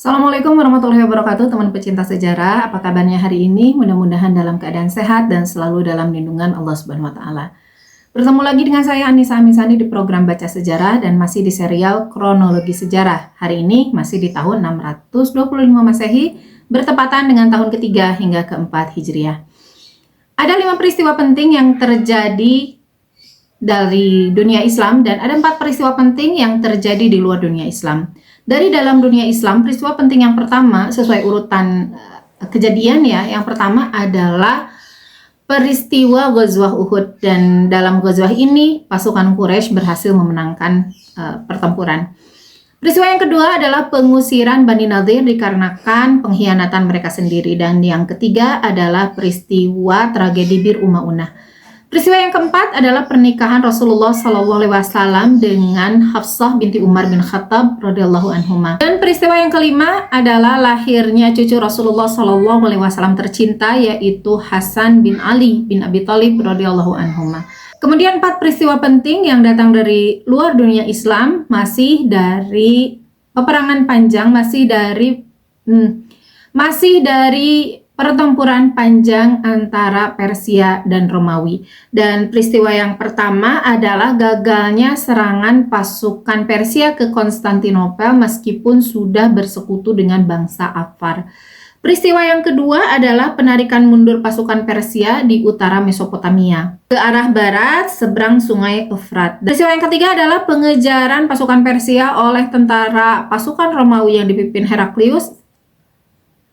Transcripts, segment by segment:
Assalamualaikum warahmatullahi wabarakatuh, teman pecinta sejarah. Apa kabarnya hari ini? Mudah-mudahan dalam keadaan sehat dan selalu dalam lindungan Allah Subhanahu wa taala. Bertemu lagi dengan saya Anissa Amisani di program Baca Sejarah dan masih di serial Kronologi Sejarah. Hari ini masih di tahun 625 Masehi, bertepatan dengan tahun ketiga hingga keempat Hijriah. Ada 5 peristiwa penting yang terjadi dari dunia Islam dan ada 4 peristiwa penting yang terjadi di luar dunia Islam. Dari dalam dunia Islam, peristiwa penting yang pertama sesuai urutan kejadian ya. Yang pertama adalah peristiwa Ghazwah Uhud, dan dalam Ghazwah ini pasukan Quraisy berhasil memenangkan pertempuran. Peristiwa yang kedua adalah pengusiran Bani Nadir dikarenakan pengkhianatan mereka sendiri, dan yang ketiga adalah peristiwa tragedi Bir Umaunah. Peristiwa yang keempat adalah pernikahan Rasulullah SAW dengan Hafsah binti Umar bin Khattab radhiyallahu anhuma. Dan peristiwa yang kelima adalah lahirnya cucu Rasulullah SAW tercinta, yaitu Hasan bin Ali bin Abi Thalib radhiyallahu anhuma. Kemudian 4 peristiwa penting yang datang dari luar dunia Islam, masih dari peperangan panjang, masih dari pertempuran panjang antara Persia dan Romawi. Dan peristiwa yang pertama adalah gagalnya serangan pasukan Persia ke Konstantinopel meskipun sudah bersekutu dengan bangsa Afar. Peristiwa yang kedua adalah penarikan mundur pasukan Persia di utara Mesopotamia ke arah barat seberang sungai Efrat. Peristiwa yang ketiga adalah pengejaran pasukan Persia oleh tentara pasukan Romawi yang dipimpin Heraklius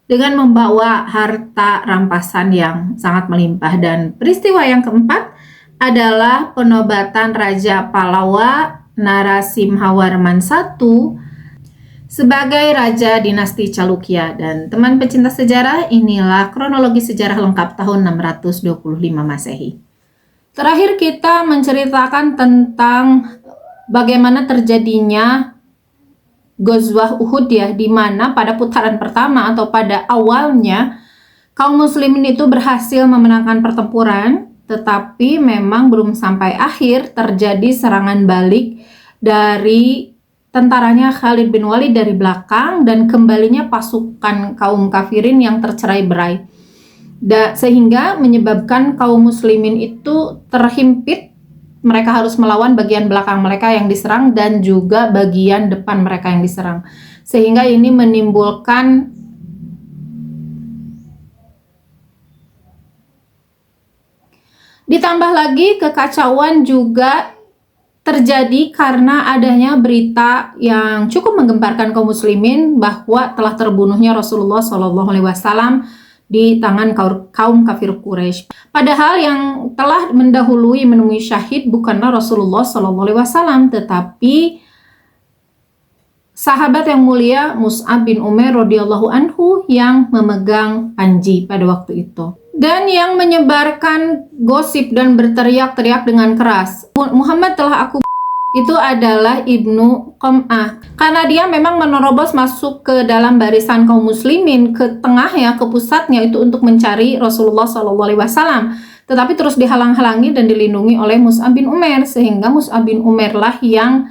dengan membawa harta rampasan yang sangat melimpah. Dan peristiwa yang keempat adalah penobatan Raja Palawa Narasimhawarman I sebagai Raja Dinasti Chalukya. Dan teman pecinta sejarah, inilah kronologi sejarah lengkap tahun 625 Masehi. Terakhir kita menceritakan tentang bagaimana terjadinya Ghazwah Uhud ya, di mana pada putaran pertama atau pada awalnya kaum muslimin itu berhasil memenangkan pertempuran, tetapi memang belum sampai akhir terjadi serangan balik dari tentaranya Khalid bin Walid dari belakang dan kembalinya pasukan kaum kafirin yang tercerai-berai. Sehingga menyebabkan kaum muslimin itu terhimpit. Mereka harus melawan bagian belakang mereka yang diserang dan juga bagian depan mereka yang diserang. Sehingga ini menimbulkan ditambah lagi kekacauan juga terjadi karena adanya berita yang cukup menggemparkan kaum muslimin bahwa telah terbunuhnya Rasulullah SAW di tangan kaum kafir Quraisy. Padahal yang telah mendahului menemui syahid bukanlah Rasulullah SAW, tetapi sahabat yang mulia Mus'ab bin Umair radhiyallahu anhu yang memegang panji pada waktu itu. Dan yang menyebarkan gosip dan berteriak-teriak dengan keras, Muhammad telah aku itu adalah Ibnu Qam'ah, karena dia memang menerobos masuk ke dalam barisan kaum muslimin, ke tengah ya, ke pusatnya itu untuk mencari Rasulullah SAW, tetapi terus dihalang-halangi dan dilindungi oleh Mus'ab bin Umair, sehingga Mus'ab bin Umair lah yang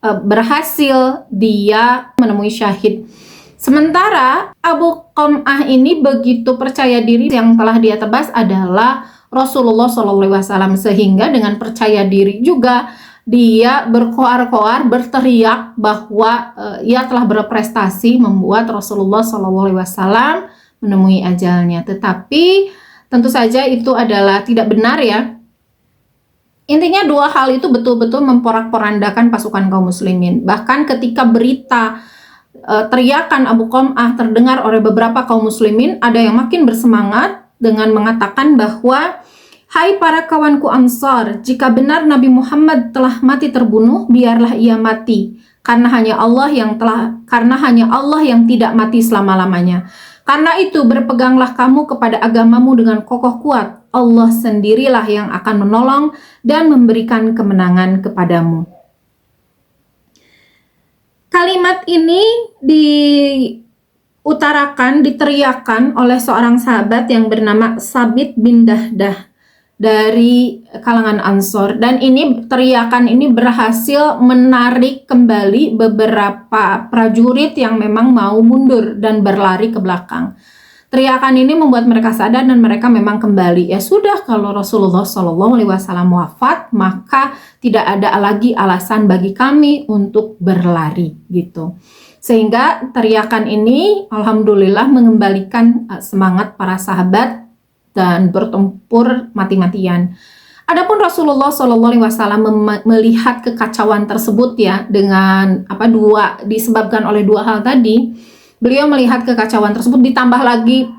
berhasil dia menemui syahid. Sementara Abu Qam'ah ini begitu percaya diri, yang telah dia tebas adalah Rasulullah SAW, sehingga dengan percaya diri juga dia berkoar-koar, berteriak bahwa ia telah berprestasi membuat Rasulullah SAW menemui ajalnya. Tetapi tentu saja itu adalah tidak benar ya. Intinya dua hal itu betul-betul memporak-porandakan pasukan kaum muslimin. Bahkan ketika berita teriakan Abu Qam'ah terdengar oleh beberapa kaum muslimin, ada yang makin bersemangat dengan mengatakan bahwa, hai para kawanku Ansar, jika benar Nabi Muhammad telah mati terbunuh, biarlah ia mati, karena hanya Allah yang tidak mati selama-lamanya. Karena itu berpeganglah kamu kepada agamamu dengan kokoh kuat. Allah sendirilah yang akan menolong dan memberikan kemenangan kepadamu. Kalimat ini diteriakan oleh seorang sahabat yang bernama Sabit bin Dahdah. dari kalangan Ansor, dan ini teriakan ini berhasil menarik kembali beberapa prajurit yang memang mau mundur dan berlari ke belakang. Teriakan ini membuat mereka sadar dan mereka memang kembali. Ya sudah, kalau Rasulullah SAW wafat, maka tidak ada lagi alasan bagi kami untuk berlari gitu. Sehingga teriakan ini alhamdulillah mengembalikan semangat para sahabat dan bertempur mati-matian. Adapun Rasulullah SAW melihat kekacauan tersebut ya, dengan disebabkan oleh dua hal tadi. Beliau melihat kekacauan tersebut, ditambah lagi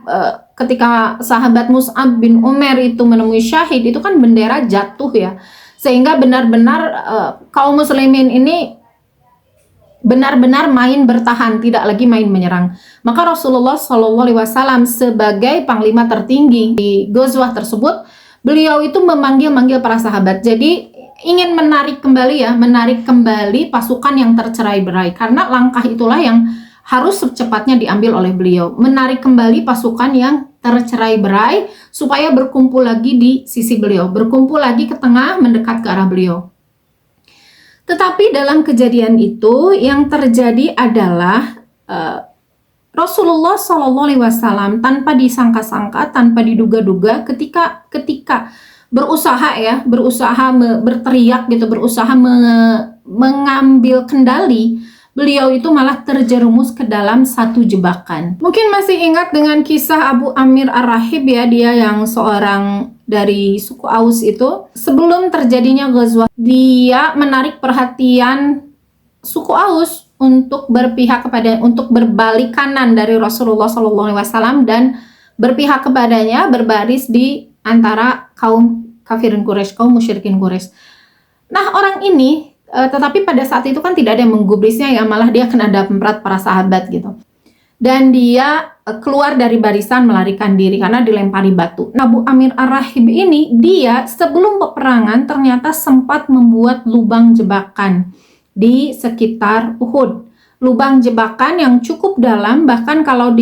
ketika sahabat Mus'ab bin Umair itu menemui syahid, itu kan bendera jatuh ya, sehingga benar-benar kaum muslimin ini benar-benar main bertahan, tidak lagi main menyerang. Maka Rasulullah SAW sebagai panglima tertinggi di Ghazwah tersebut, beliau itu memanggil para sahabat. Jadi ingin menarik kembali pasukan yang tercerai-berai, karena langkah itulah yang harus secepatnya diambil oleh beliau, menarik kembali pasukan yang tercerai-berai supaya berkumpul lagi di sisi beliau, berkumpul lagi ke tengah, mendekat ke arah beliau. Tetapi dalam kejadian itu yang terjadi adalah Rasulullah SAW tanpa disangka-sangka, tanpa diduga-duga, ketika berusaha berteriak gitu, berusaha mengambil kendali, beliau itu malah terjerumus ke dalam satu jebakan. Mungkin masih ingat dengan kisah Abu Amir Ar-Rahib ya, dia yang seorang dari suku Aus itu. Sebelum terjadinya Ghazwah, dia menarik perhatian suku Aus untuk berbalik kanan dari Rasulullah SAW dan berpihak kepadanya, berbaris di antara kaum kafirin Quraisy, kaum musyrikin Quraisy. Nah, orang ini tetapi pada saat itu kan tidak ada yang menggubrisnya ya, malah dia kena damprat para sahabat gitu. Dan dia keluar dari barisan melarikan diri karena dilempari batu. Abu Amir Ar-Rahib ini, dia sebelum peperangan ternyata sempat membuat lubang jebakan di sekitar Uhud. Lubang jebakan yang cukup dalam, bahkan kalau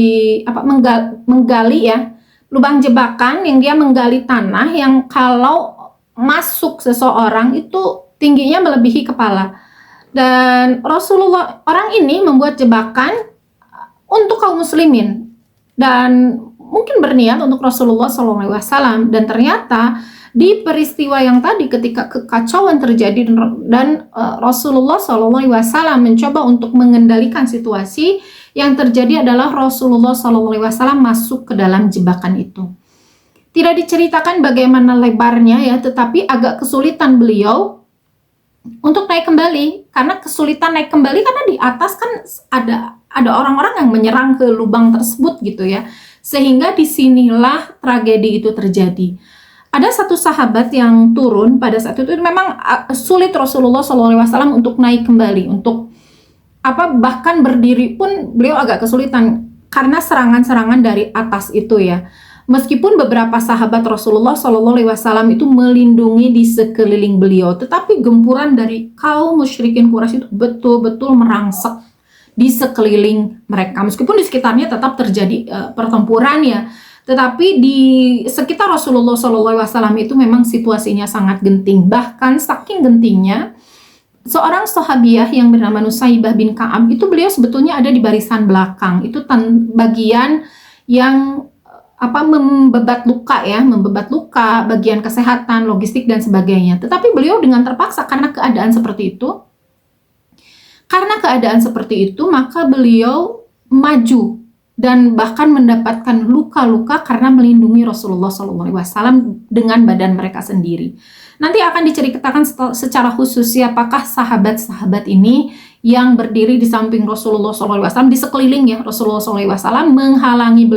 menggali ya, lubang jebakan yang dia menggali tanah yang kalau masuk seseorang itu tingginya melebihi kepala. Dan Rasulullah, orang ini membuat jebakan untuk kaum muslimin dan mungkin berniat untuk Rasulullah SAW. Dan ternyata di peristiwa yang tadi, ketika kekacauan terjadi dan Rasulullah SAW mencoba untuk mengendalikan situasi, yang terjadi adalah Rasulullah SAW masuk ke dalam jebakan itu. Tidak diceritakan bagaimana lebarnya ya, tetapi agak kesulitan beliau untuk naik kembali, karena kesulitan naik kembali karena di atas kan ada orang-orang yang menyerang ke lubang tersebut gitu ya, sehingga disinilah tragedi itu terjadi. Ada satu sahabat yang turun pada saat itu, memang sulit Rasulullah SAW untuk naik kembali, untuk bahkan berdiri pun beliau agak kesulitan karena serangan-serangan dari atas itu ya. Meskipun beberapa sahabat Rasulullah SAW itu melindungi di sekeliling beliau, tetapi gempuran dari kaum musyrikin Quraisy itu betul-betul merangsek di sekeliling mereka. Meskipun di sekitarnya tetap terjadi pertempuran ya, tetapi di sekitar Rasulullah SAW itu memang situasinya sangat genting. Bahkan saking gentingnya, seorang sahabiah yang bernama Nusaibah bin Ka'ab itu, beliau sebetulnya ada di barisan belakang. Itu bagian yang membebat luka, bagian kesehatan, logistik dan sebagainya. Tetapi beliau dengan terpaksa karena keadaan seperti itu. Maka beliau maju dan bahkan mendapatkan luka-luka karena melindungi Rasulullah SAW dengan badan mereka sendiri. Nanti akan diceritakan secara khusus siapakah sahabat-sahabat ini yang berdiri di samping Rasulullah SAW, di sekeliling ya Rasulullah SAW, menghalangi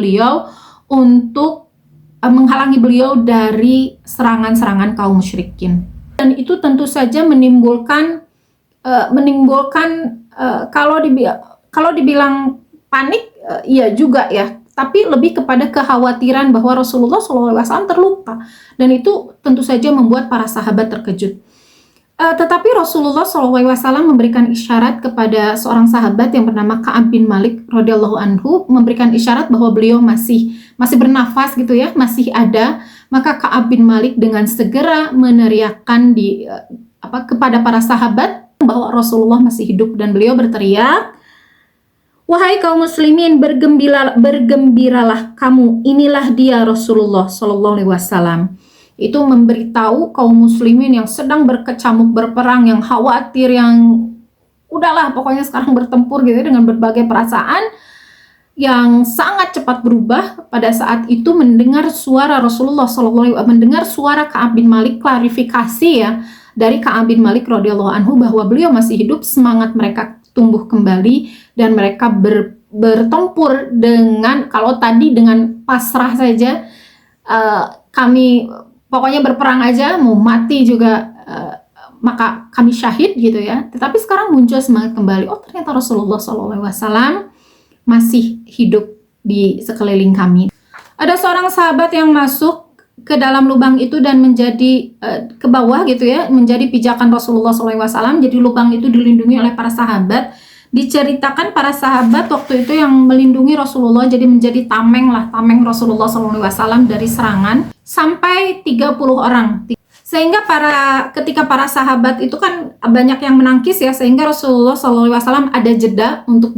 beliau dari serangan-serangan kaum musyrikin. Dan itu tentu saja menimbulkan kalau dibilang panik, iya juga ya, tapi lebih kepada kekhawatiran bahwa Rasulullah SAW terluka, dan itu tentu saja membuat para sahabat terkejut. Tetapi Rasulullah SAW memberikan isyarat kepada seorang sahabat yang bernama Ka'ab bin Malik radhiyallahu anhu, memberikan isyarat bahwa beliau masih bernafas gitu ya, masih ada, Maka Ka'ab bin Malik dengan segera meneriakkan kepada para sahabat bahwa Rasulullah masih hidup, dan beliau berteriak, "Wahai kaum muslimin, bergembiralah kamu, inilah dia Rasulullah Shallallahu Alaihi Wasallam." Itu memberitahu kaum muslimin yang sedang berkecamuk berperang, yang khawatir, yang udahlah pokoknya sekarang bertempur gitu dengan berbagai perasaan, yang sangat cepat berubah pada saat itu mendengar suara Rasulullah SAW, mendengar suara Ka'ab bin Malik, klarifikasi ya dari Ka'ab bin Malik radhiyallahu anhu bahwa beliau masih hidup. Semangat mereka tumbuh kembali dan mereka bertempur dengan, kalau tadi dengan pasrah saja, kami pokoknya berperang aja, mau mati juga maka kami syahid gitu ya. Tetapi sekarang muncul semangat kembali, oh ternyata Rasulullah SAW masih hidup di sekeliling kami. Ada seorang sahabat yang masuk ke dalam lubang itu dan menjadi ke bawah gitu ya, menjadi pijakan Rasulullah SAW. Jadi lubang itu dilindungi oleh para sahabat. Diceritakan para sahabat waktu itu yang melindungi Rasulullah, jadi menjadi tameng Rasulullah SAW dari serangan, sampai 30 orang. Sehingga ketika para sahabat itu kan banyak yang menangkis ya, sehingga Rasulullah SAW ada jeda untuk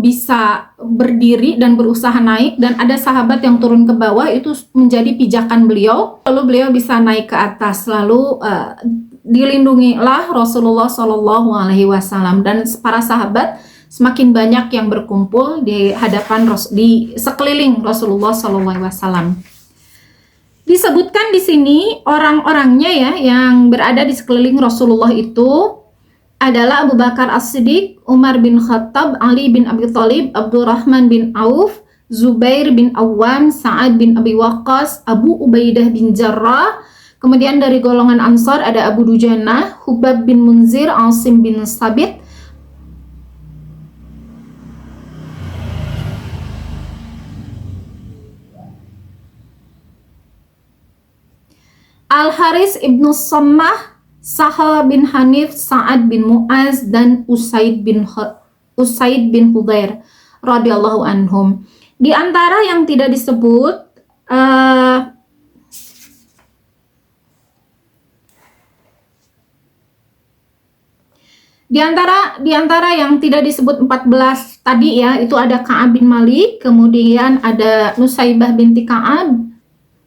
bisa berdiri dan berusaha naik, dan ada sahabat yang turun ke bawah itu menjadi pijakan beliau, lalu beliau bisa naik ke atas, lalu dilindungilah Rasulullah Shallallahu Alaihi Wasallam, dan para sahabat semakin banyak yang berkumpul di hadapan di sekeliling Rasulullah Shallallahu Alaihi Wasallam. Disebutkan di sini orang-orangnya ya yang berada di sekeliling Rasulullah itu adalah Abu Bakar As-Siddiq, Umar bin Khattab, Ali bin Abi Thalib, Abdurrahman bin Auf, Zubair bin Awam, Sa'ad bin Abi Waqqas, Abu Ubaidah bin Jarrah. Kemudian dari golongan Ansar ada Abu Dujanah, Hubab bin Munzir, Asim bin Sabit, Al-Haris ibnu Sammah, Sahal bin Hanif, Sa'ad bin Mu'az, dan Usaid bin Hudhair radhiyallahu anhum. Di antara yang tidak disebut di antara yang tidak disebut 14 tadi ya, itu ada Ka'ab bin Malik, kemudian ada Nusaibah binti Ka'ab.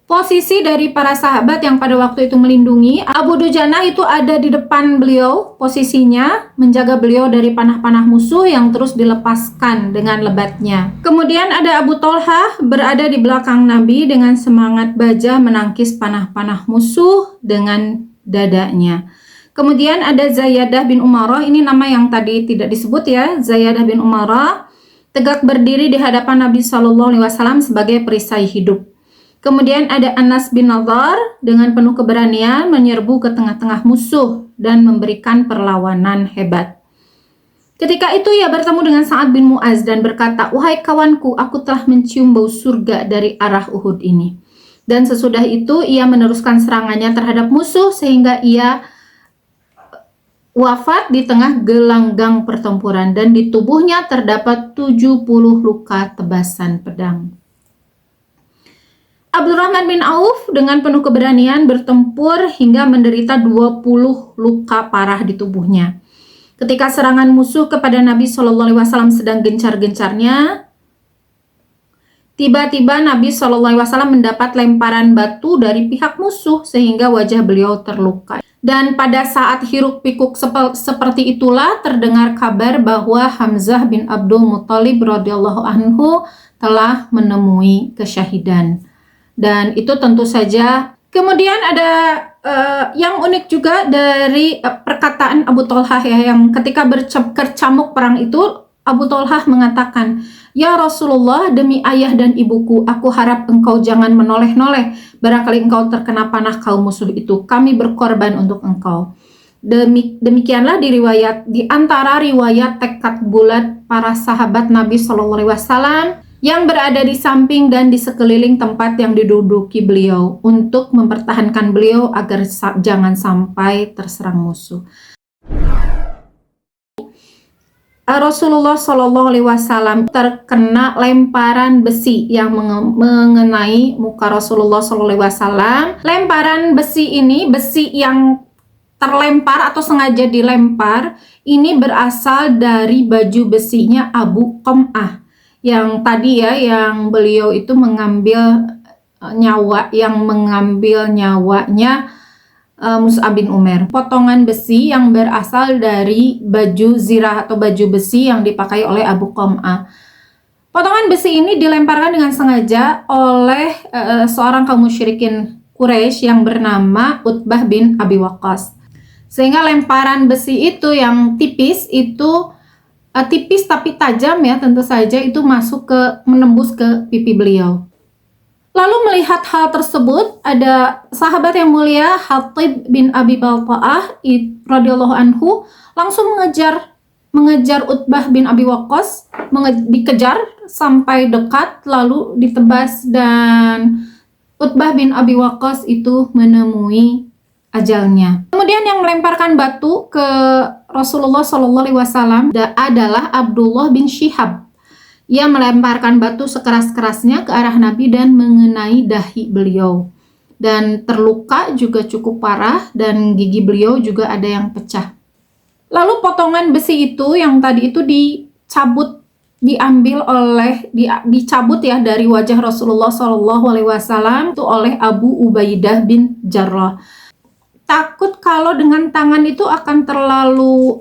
Posisi dari para sahabat yang pada waktu itu melindungi Abu Dujanah itu ada di depan beliau, posisinya menjaga beliau dari panah-panah musuh yang terus dilepaskan dengan lebatnya. Kemudian ada Abu Tolhah berada di belakang Nabi dengan semangat baja menangkis panah-panah musuh dengan dadanya. Kemudian ada Zaiyadah bin Umarah, ini nama yang tadi tidak disebut ya. Zaiyadah bin Umarah tegak berdiri di hadapan Nabi SAW sebagai perisai hidup. Kemudian ada Anas bin Nadhr dengan penuh keberanian menyerbu ke tengah-tengah musuh dan memberikan perlawanan hebat. Ketika itu ia bertemu dengan Sa'ad bin Mu'az dan berkata, "Wahai kawanku, aku telah mencium bau surga dari arah Uhud ini." Dan sesudah itu ia meneruskan serangannya terhadap musuh sehingga ia wafat di tengah gelanggang pertempuran, dan di tubuhnya terdapat 70 luka tebasan pedang. Abdurrahman bin Auf dengan penuh keberanian bertempur hingga menderita 20 luka parah di tubuhnya. Ketika serangan musuh kepada Nabi SAW sedang gencar-gencarnya, tiba-tiba Nabi SAW mendapat lemparan batu dari pihak musuh sehingga wajah beliau terluka. Dan pada saat hiruk-pikuk seperti itulah terdengar kabar bahwa Hamzah bin Abdul Muthalib radhiyallahu anhu telah menemui kesyahidan. Dan itu tentu saja. Kemudian ada yang unik juga dari perkataan Abu Tolhah ya, yang ketika berkecamuk perang itu Abu Tolhah mengatakan, "Ya Rasulullah, demi ayah dan ibuku, aku harap engkau jangan menoleh-noleh. Barangkali engkau terkena panah kaum musuh itu. Kami berkorban untuk engkau." Demikianlah di antara riwayat tekad bulat para sahabat Nabi SAW yang berada di samping dan di sekeliling tempat yang diduduki beliau untuk mempertahankan beliau agar jangan sampai terserang musuh. Rasulullah Shallallahu Alaihi Wasallam terkena lemparan besi yang mengenai muka Rasulullah Shallallahu Alaihi Wasallam. Lemparan besi ini, besi yang terlempar atau sengaja dilempar, ini berasal dari baju besinya Abu Qam'ah. Yang tadi ya, yang beliau itu mengambil nyawanya Mus'ab bin Umair. Potongan besi yang berasal dari baju zirah atau baju besi yang dipakai oleh Abu Qam'ah. Potongan besi ini dilemparkan dengan sengaja oleh seorang kaum musyrikin Quraisy yang bernama Utbah bin Abi Waqqas. Sehingga lemparan besi itu yang tipis itu tipis tapi tajam ya, tentu saja itu menembus ke pipi beliau. Lalu melihat hal tersebut, ada sahabat yang mulia Hatib bin Abi Balta'ah radhiyallahu anhu langsung mengejar Utbah bin Abi Waqqas, dikejar sampai dekat lalu ditebas, dan Utbah bin Abi Waqqas itu menemui ajalnya. Kemudian yang melemparkan batu ke Rasulullah SAW adalah Abdullah bin Syihab. Ia melemparkan batu sekeras-kerasnya ke arah Nabi dan mengenai dahi beliau. Dan terluka juga cukup parah dan gigi beliau juga ada yang pecah. Lalu potongan besi itu yang tadi itu dicabut ya dari wajah Rasulullah SAW itu oleh Abu Ubaidah bin Jarrah. Takut kalau dengan tangan itu akan terlalu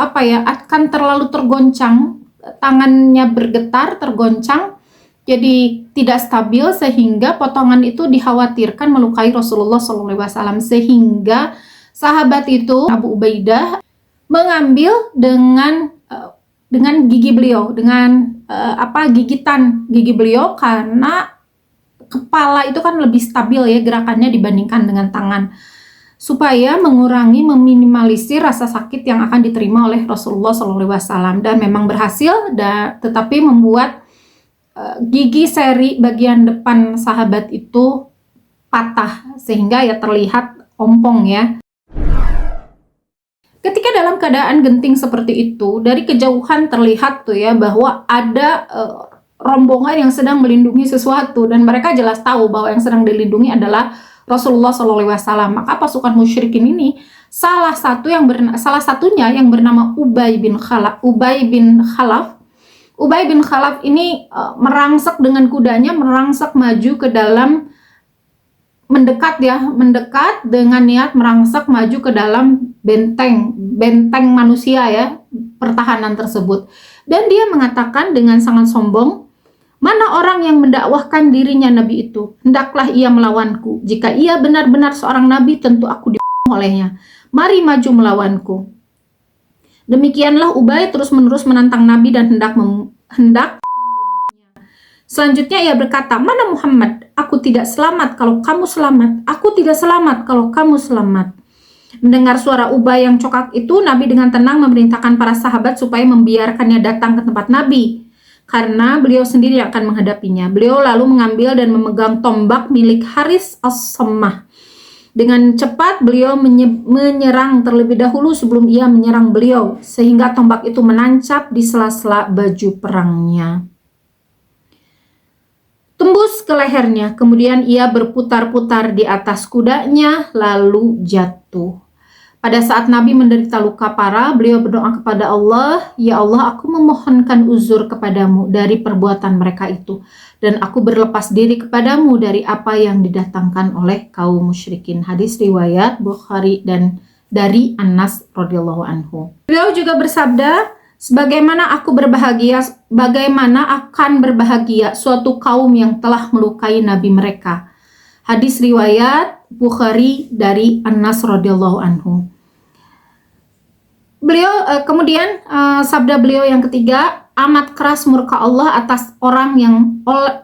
tergoncang, tangannya bergetar, tergoncang, jadi tidak stabil, sehingga potongan itu dikhawatirkan melukai Rasulullah SAW. Sehingga sahabat itu Abu Ubaidah mengambil dengan gigi beliau, dengan gigitan gigi beliau, karena kepala itu kan lebih stabil ya gerakannya dibandingkan dengan tangan, supaya meminimalisir rasa sakit yang akan diterima oleh Rasulullah SAW. Dan memang berhasil, tetapi membuat gigi seri bagian depan sahabat itu patah, sehingga ya terlihat ompong ya. Ketika dalam keadaan genting seperti itu, dari kejauhan terlihat tuh ya bahwa ada rombongan yang sedang melindungi sesuatu, dan mereka jelas tahu bahwa yang sedang dilindungi adalah Rasulullah SAW. Maka pasukan musyrikin ini salah satunya yang bernama Ubay bin Khalaf. Ubay bin Khalaf ini merangsek dengan kudanya, merangsek maju ke dalam, mendekat dengan niat merangsek maju ke dalam benteng manusia ya, pertahanan tersebut. Dan dia mengatakan dengan sangat sombong, "Mana orang yang mendakwahkan dirinya nabi itu? Hendaklah ia melawanku. Jika ia benar-benar seorang nabi, tentu aku dibunuh olehnya. Mari maju melawanku." Demikianlah Ubay terus-menerus menantang Nabi dan hendak membunuhnya. Selanjutnya ia berkata, "Mana Muhammad? Aku tidak selamat kalau kamu selamat. Aku tidak selamat kalau kamu selamat." Mendengar suara Ubay yang cokak itu, Nabi dengan tenang memerintahkan para sahabat supaya membiarkannya datang ke tempat Nabi, karena beliau sendiri yang akan menghadapinya. Beliau lalu mengambil dan memegang tombak milik Haris As-Sammah. Dengan cepat beliau menyerang terlebih dahulu sebelum ia menyerang beliau, sehingga tombak itu menancap di sela-sela baju perangnya, tembus ke lehernya. Kemudian ia berputar-putar di atas kudanya lalu jatuh. Pada saat Nabi menderita luka parah, beliau berdoa kepada Allah, "Ya Allah, aku memohonkan uzur kepadamu dari perbuatan mereka itu, dan aku berlepas diri kepadamu dari apa yang didatangkan oleh kaum musyrikin." Hadis riwayat Bukhari dan dari Anas radhiyallahu anhu. Beliau juga bersabda, "Sebagaimana bagaimana akan berbahagia suatu kaum yang telah melukai nabi mereka." Hadis riwayat Bukhari dari Anas radhiyallahu anhu. Beliau kemudian sabda beliau yang ketiga, "Amat keras murka Allah atas orang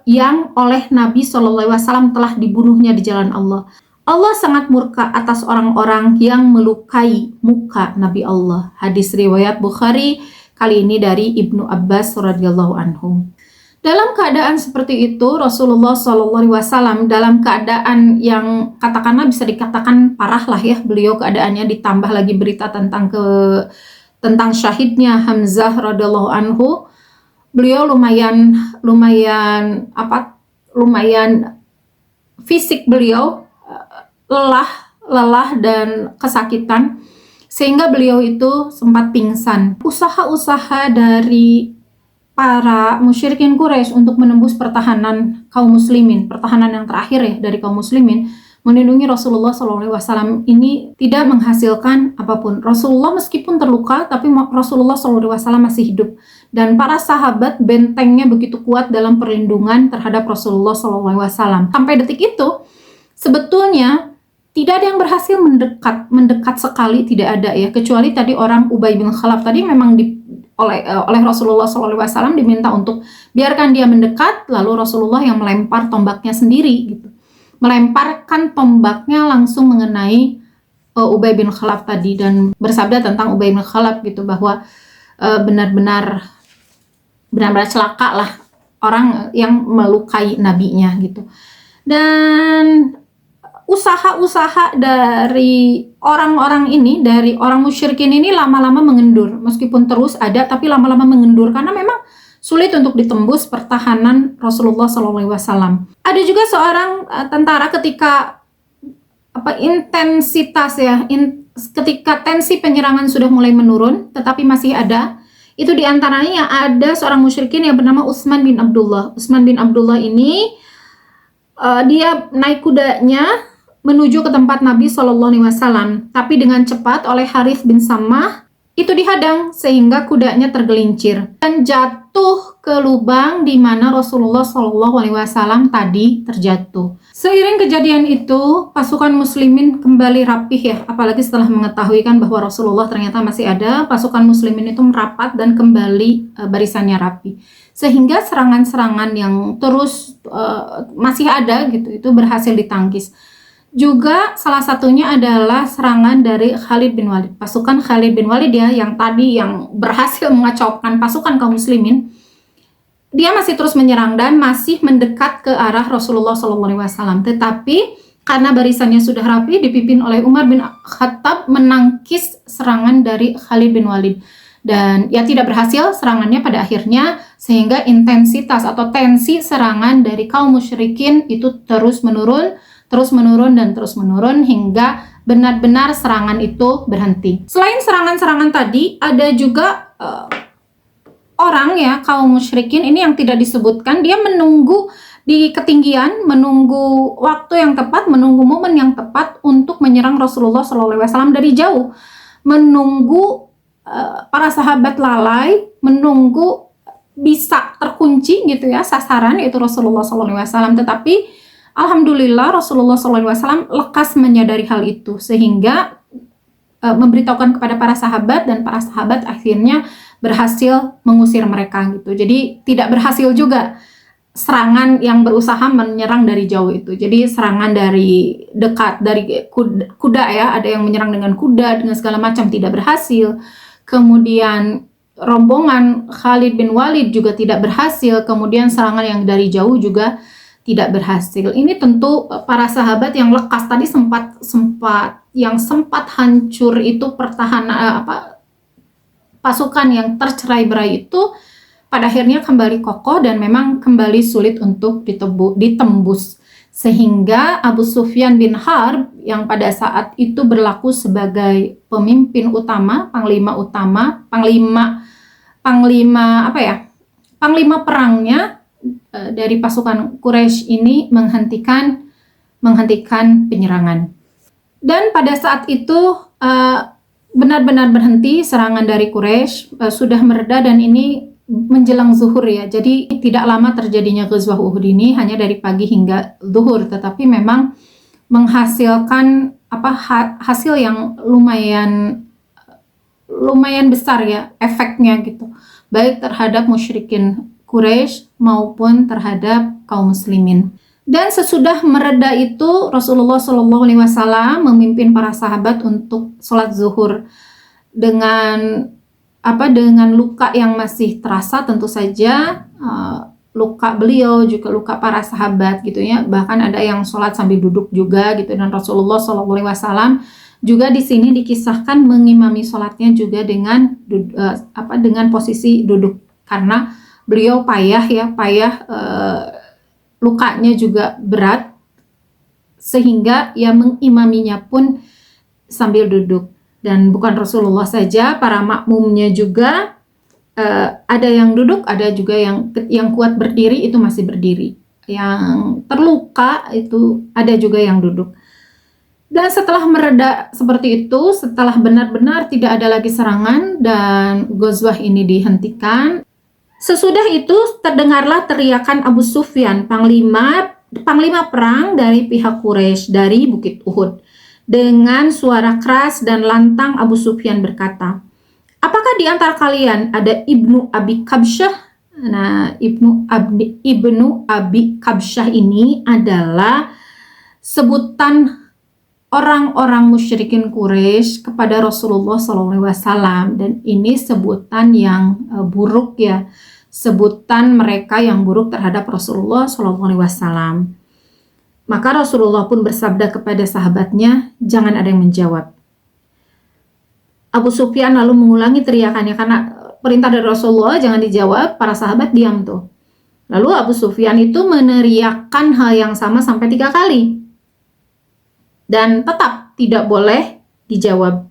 yang oleh Nabi SAW telah dibunuhnya di jalan Allah. Allah sangat murka atas orang-orang yang melukai muka Nabi Allah." Hadis riwayat Bukhari, kali ini dari Ibnu Abbas radhiyallahu anhu. Dalam keadaan seperti itu, Rasulullah SAW dalam keadaan yang katakanlah bisa dikatakan parah lah ya, beliau keadaannya, ditambah lagi berita tentang tentang syahidnya Hamzah radhiyallahu anhu. Beliau lumayan fisik beliau lelah dan kesakitan, sehingga beliau itu sempat pingsan. Usaha-usaha dari para musyrikin Quraisy untuk menembus pertahanan kaum muslimin, pertahanan yang terakhir ya dari kaum muslimin, melindungi Rasulullah SAW ini tidak menghasilkan apapun. Rasulullah meskipun terluka, tapi Rasulullah SAW masih hidup. Dan para sahabat bentengnya begitu kuat dalam perlindungan terhadap Rasulullah SAW. Sampai detik itu, sebetulnya tidak ada yang berhasil mendekat sekali, tidak ada ya. Kecuali tadi orang Ubay bin Khalaf tadi memang oleh Rasulullah SAW diminta untuk biarkan dia mendekat, lalu Rasulullah yang melempar tombaknya sendiri gitu. Melemparkan tombaknya langsung mengenai Ubay bin Khalaf tadi dan bersabda tentang Ubay bin Khalaf gitu, bahwa benar-benar celaka lah orang yang melukai nabinya gitu. Dan usaha-usaha dari orang-orang ini, dari orang musyrikin ini lama-lama mengendur, meskipun terus ada tapi lama-lama mengendur karena memang sulit untuk ditembus pertahanan Rasulullah SAW. Ada juga seorang tentara ketika ketika tensi penyerangan sudah mulai menurun, tetapi masih ada. Itu diantaranya ada seorang musyrikin yang bernama Utsman bin Abdullah. Utsman bin Abdullah ini dia naik kudanya menuju ke tempat Nabi SAW, tapi dengan cepat oleh Harith bin Sammah itu dihadang sehingga kudanya tergelincir dan jatuh ke lubang di mana Rasulullah SAW tadi terjatuh. Seiring kejadian itu, pasukan muslimin kembali rapih ya, apalagi setelah mengetahui kan bahwa Rasulullah ternyata masih ada. Pasukan muslimin itu merapat dan kembali barisannya rapi, sehingga serangan-serangan yang terus masih ada gitu itu berhasil ditangkis. Juga salah satunya adalah serangan dari Khalid bin Walid. Pasukan Khalid bin Walid ya, yang tadi yang berhasil mengacaukan pasukan kaum muslimin, dia masih terus menyerang dan masih mendekat ke arah Rasulullah SAW. Tetapi karena barisannya sudah rapi dipimpin oleh Umar bin Khattab, menangkis serangan dari Khalid bin Walid. Dan ya tidak berhasil serangannya pada akhirnya, sehingga intensitas atau tensi serangan dari kaum musyrikin itu terus menurun hingga benar-benar serangan itu berhenti. Selain serangan-serangan tadi, ada juga orang ya, kaum musyrikin ini yang tidak disebutkan, dia menunggu di ketinggian, menunggu waktu yang tepat, menunggu momen yang tepat untuk menyerang Rasulullah SAW dari jauh. Menunggu para sahabat lalai, menunggu bisa terkunci gitu ya sasaran, yaitu Rasulullah SAW. Tetapi alhamdulillah Rasulullah SAW lekas menyadari hal itu, sehingga memberitahukan kepada para sahabat, dan para sahabat akhirnya berhasil mengusir mereka gitu. Jadi tidak berhasil juga serangan yang berusaha menyerang dari jauh itu. Jadi serangan dari dekat, dari kuda ya, ada yang menyerang dengan kuda dengan segala macam, tidak berhasil. Kemudian rombongan Khalid bin Walid juga tidak berhasil. Kemudian serangan yang dari jauh juga tidak berhasil. Ini tentu para sahabat yang lekas tadi sempat hancur itu pertahanan pasukan yang tercerai-berai itu pada akhirnya kembali kokoh dan memang kembali sulit untuk ditembus. Sehingga Abu Sufyan bin Harb yang pada saat itu berlaku sebagai pemimpin utama, panglima perangnya dari pasukan Quraisy ini menghentikan penyerangan. Dan pada saat itu benar-benar berhenti serangan dari Quraisy, sudah mereda dan ini menjelang zuhur ya. Jadi tidak lama terjadinya Ghazwah Uhud ini, hanya dari pagi hingga zuhur, tetapi memang menghasilkan hasil yang lumayan besar ya efeknya gitu. Baik terhadap musyrikin Quraisy maupun terhadap kaum muslimin. Dan sesudah mereda itu Rasulullah SAW memimpin para sahabat untuk sholat zuhur dengan luka yang masih terasa tentu saja, luka beliau juga luka para sahabat gitu ya. Bahkan ada yang sholat sambil duduk juga gitu, dan Rasulullah SAW Juga di sini dikisahkan mengimami sholatnya juga dengan dengan posisi duduk, karena beliau payah, lukanya juga berat, sehingga ya mengimaminya pun sambil duduk. Dan bukan Rasulullah saja, para makmumnya juga ada yang duduk, ada juga yang kuat berdiri itu masih berdiri. Yang terluka itu ada juga yang duduk. Dan setelah mereda seperti itu, setelah benar-benar tidak ada lagi serangan dan ghazwah ini dihentikan, sesudah itu terdengarlah teriakan Abu Sufyan, panglima perang dari pihak Quraisy dari Bukit Uhud. Dengan suara keras dan lantang Abu Sufyan berkata, "Apakah di antara kalian ada Ibnu Abi Kabsyah?" Nah, Ibnu Abi Kabsyah ini adalah sebutan orang-orang musyrikin Quraisy kepada Rasulullah SAW, dan ini sebutan yang buruk ya, sebutan mereka yang buruk terhadap Rasulullah SAW. Maka Rasulullah pun bersabda kepada sahabatnya, jangan ada yang menjawab. Abu Sufyan lalu mengulangi teriakannya karena perintah dari Rasulullah jangan dijawab, para sahabat diam tuh. Lalu Abu Sufyan itu meneriakkan hal yang sama sampai 3 kali. Dan tetap tidak boleh dijawab.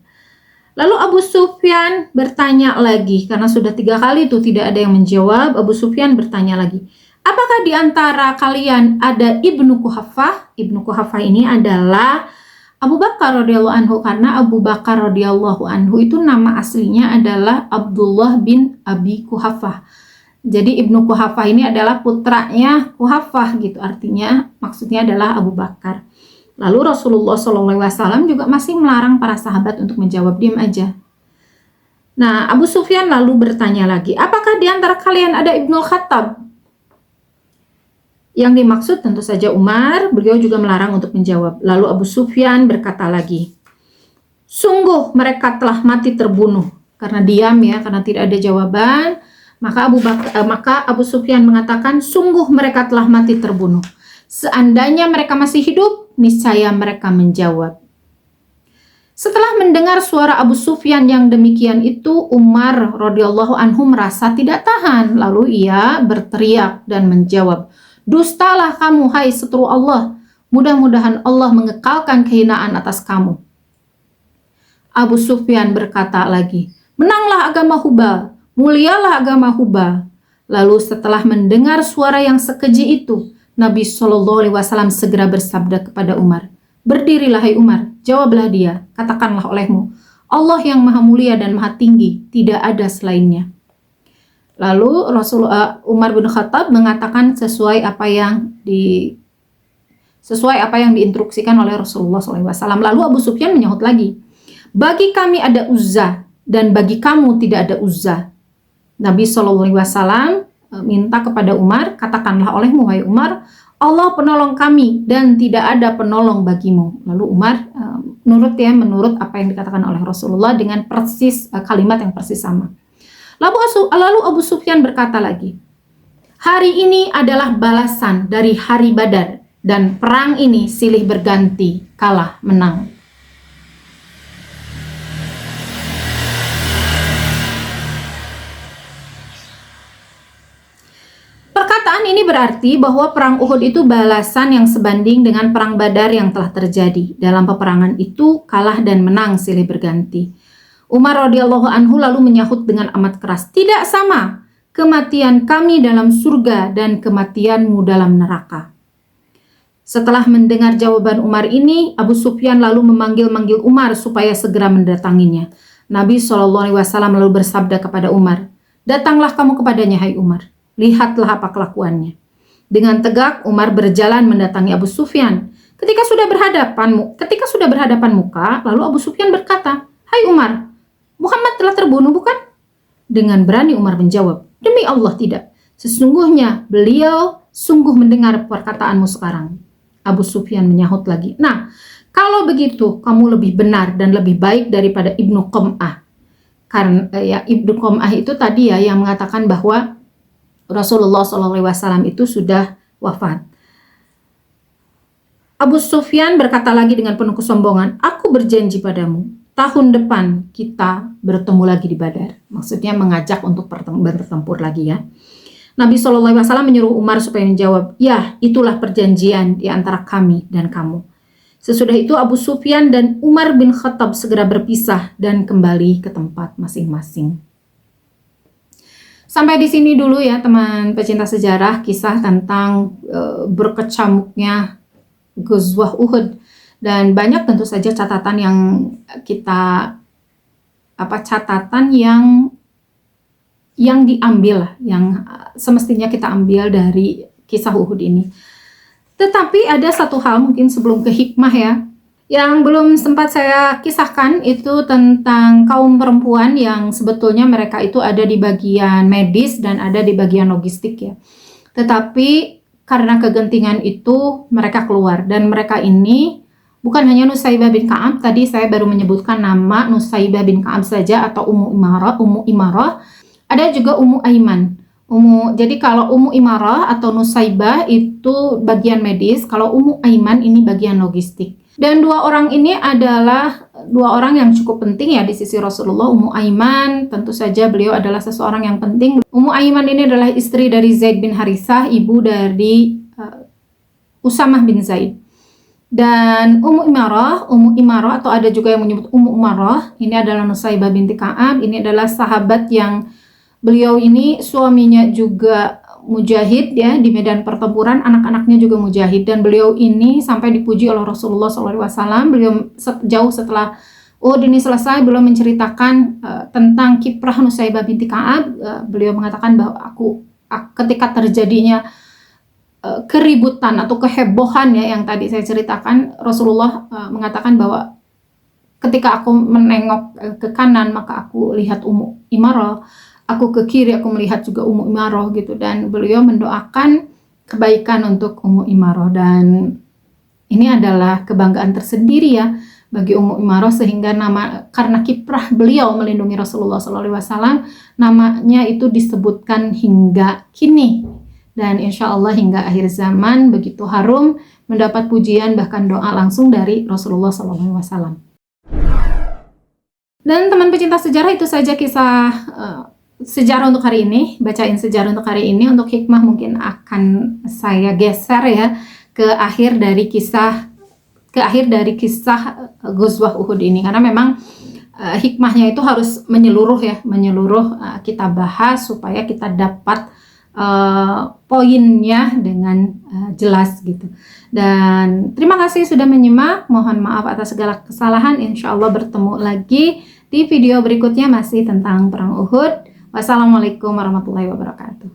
Lalu Abu Sufyan bertanya lagi, karena sudah 3 kali itu tidak ada yang menjawab. Abu Sufyan bertanya lagi, apakah di antara kalian ada Ibnu Quhafah? Ibnu Quhafah ini adalah Abu Bakar radhiyallahu anhu, karena Abu Bakar radhiyallahu anhu itu nama aslinya adalah Abdullah bin Abi Quhafah. Jadi Ibnu Quhafah ini adalah putranya Quhafah gitu, artinya maksudnya adalah Abu Bakar. Lalu Rasulullah SAW juga masih melarang para sahabat untuk menjawab, diam aja. Nah, Abu Sufyan lalu bertanya lagi, apakah di antara kalian ada Ibnu Khattab? Yang dimaksud tentu saja Umar, beliau juga melarang untuk menjawab. Lalu Abu Sufyan berkata lagi, sungguh mereka telah mati terbunuh. Karena diam ya, karena tidak ada jawaban, maka Abu Sufyan mengatakan, sungguh mereka telah mati terbunuh. Seandainya mereka masih hidup, niscaya mereka menjawab. Setelah mendengar suara Abu Sufyan yang demikian itu, Umar radhiyallahu anhu merasa tidak tahan. Lalu ia berteriak dan menjawab, dustalah kamu, hai seteru Allah. Mudah-mudahan Allah mengekalkan kehinaan atas kamu. Abu Sufyan berkata lagi, menanglah agama Hubal, mulialah agama Hubal. Lalu setelah mendengar suara yang sekeji itu, Nabi SAW segera bersabda kepada Umar, berdirilah hai Umar, jawablah dia, katakanlah olehmu, Allah yang maha mulia dan maha tinggi, tidak ada selainnya. Lalu Umar bin Khattab mengatakan sesuai apa yang diinstruksikan oleh Rasulullah SAW. Lalu Abu Sufyan menyahut lagi, bagi kami ada Uzza dan bagi kamu tidak ada Uzza. Nabi SAW minta kepada Umar, katakanlah olehmu wahai Umar, Allah penolong kami dan tidak ada penolong bagimu. Lalu Umar menurut apa yang dikatakan oleh Rasulullah dengan persis kalimat yang persis sama. Lalu Abu Sufyan berkata lagi, hari ini adalah balasan dari hari Badar dan perang ini silih berganti, kalah menang. Perkataan ini berarti bahwa perang Uhud itu balasan yang sebanding dengan perang Badar yang telah terjadi. Dalam peperangan itu kalah dan menang silih berganti. Umar radhiyallahu anhu lalu menyahut dengan amat keras, tidak sama, kematian kami dalam surga dan kematianmu dalam neraka. Setelah mendengar jawaban Umar ini, Abu Sufyan lalu memanggil-manggil Umar supaya segera mendatanginya. Nabi SAW lalu bersabda kepada Umar, datanglah kamu kepadanya hai Umar. Lihatlah apa kelakuannya. Dengan tegak Umar berjalan mendatangi Abu Sufyan. Ketika sudah berhadapan muka, lalu Abu Sufyan berkata, hai Umar, Muhammad telah terbunuh bukan? Dengan berani Umar menjawab, demi Allah tidak. Sesungguhnya beliau sungguh mendengar perkataanmu sekarang. Abu Sufyan menyahut lagi, nah kalau begitu kamu lebih benar dan lebih baik daripada Ibnu Qum'ah. Karena Ibnu Qum'ah itu tadi yang mengatakan bahwa Rasulullah SAW itu sudah wafat. Abu Sufyan berkata lagi dengan penuh kesombongan, aku berjanji padamu, tahun depan kita bertemu lagi di Badar. Maksudnya mengajak untuk bertempur lagi ya. Nabi SAW menyuruh Umar supaya menjawab, ya itulah perjanjian di antara kami dan kamu. Sesudah itu Abu Sufyan dan Umar bin Khattab segera berpisah dan kembali ke tempat masing-masing. Sampai di sini dulu ya teman pecinta sejarah, kisah tentang berkecamuknya Ghazwah Uhud, dan banyak tentu saja catatan yang kita yang diambil, yang semestinya kita ambil dari kisah Uhud ini. Tetapi ada satu hal mungkin sebelum ke hikmah ya, yang belum sempat saya kisahkan, itu tentang kaum perempuan yang sebetulnya mereka itu ada di bagian medis dan ada di bagian logistik ya. Tetapi karena kegentingan itu mereka keluar, dan mereka ini bukan hanya Nusaybah bin Ka'ab, tadi saya baru menyebutkan nama Nusaybah bin Ka'ab saja atau Ummu Imarah, ada juga Ummu Aiman. Jadi kalau Ummu Imarah atau Nusaybah itu bagian medis, kalau Ummu Aiman ini bagian logistik. Dan dua orang ini adalah dua orang yang cukup penting ya di sisi Rasulullah. Ummu Aiman tentu saja beliau adalah seseorang yang penting. Ummu Aiman ini adalah istri dari Zaid bin Harisah, ibu dari Usamah bin Zaid. Dan Ummu Imarah atau ada juga yang menyebut Ummu Umarah, ini adalah Nusaybah binti Ka'ab. Ini adalah sahabat yang beliau ini suaminya juga mujahid ya di medan pertempuran, anak-anaknya juga mujahid, dan beliau ini sampai dipuji oleh Rasulullah SAW. Beliau jauh setelah Uhud ini selesai, beliau menceritakan tentang kiprah Nusaybah binti Ka'ab. Beliau mengatakan bahwa ketika terjadinya keributan atau kehebohan ya yang tadi saya ceritakan, Rasulullah mengatakan bahwa ketika aku menengok ke kanan maka aku lihat Ummu Imarah, aku ke kiri aku melihat juga Ummu Imarah gitu, dan beliau mendoakan kebaikan untuk Ummu Imarah, dan ini adalah kebanggaan tersendiri ya bagi Ummu Imarah, sehingga karena kiprah beliau melindungi Rasulullah SAW, namanya itu disebutkan hingga kini, dan insya Allah hingga akhir zaman begitu harum, mendapat pujian bahkan doa langsung dari Rasulullah SAW. Dan teman pecinta sejarah, itu saja kisah sejarah untuk hari ini, bacain sejarah untuk hari ini. Untuk hikmah mungkin akan saya geser ya ke akhir dari kisah Ghazwah Uhud ini, karena memang hikmahnya itu harus menyeluruh kita bahas supaya kita dapat poinnya dengan jelas gitu. Dan terima kasih sudah menyimak, mohon maaf atas segala kesalahan. Insya Allah bertemu lagi di video berikutnya masih tentang perang Uhud. Wassalamualaikum warahmatullahi wabarakatuh.